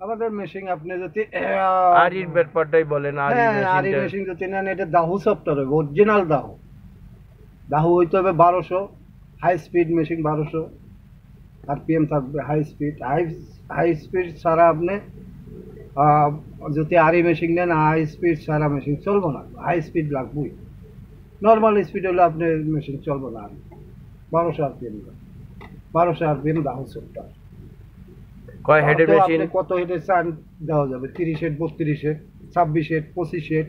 আমাদের মেশিন আপনি যদি আরির ব্যাপারটাই বলেন। আরি হ্যাঁ আরি মেশিনটা মেশিন যদি নেন, এটা দাহু সফটওয়্যার হবে, অরিজিনাল দাহু। দাহু হইতে হবে 1200, হাই স্পিড মেশিন 1200 আরপিএম থাকবে। হাই স্পিড, হাই স্পিড ছাড়া আপনি আহ, যদি আরি মেশিন নেন, হাই স্পিড ছাড়া মেশিন চলবো না, হাই স্পিড লাগবেই। নর্মাল স্পিড হলে আপনার মেশিন চলবে না। 1200 আরপিএম, 1200 আরপিএম দাহু সফটওয়্যার। কয় হেডের তো মেশিন? আপনি কত হেডে চান দেওয়া যাবে, 30 হেড, 32 হেড, 26 হেড, 25 হেড,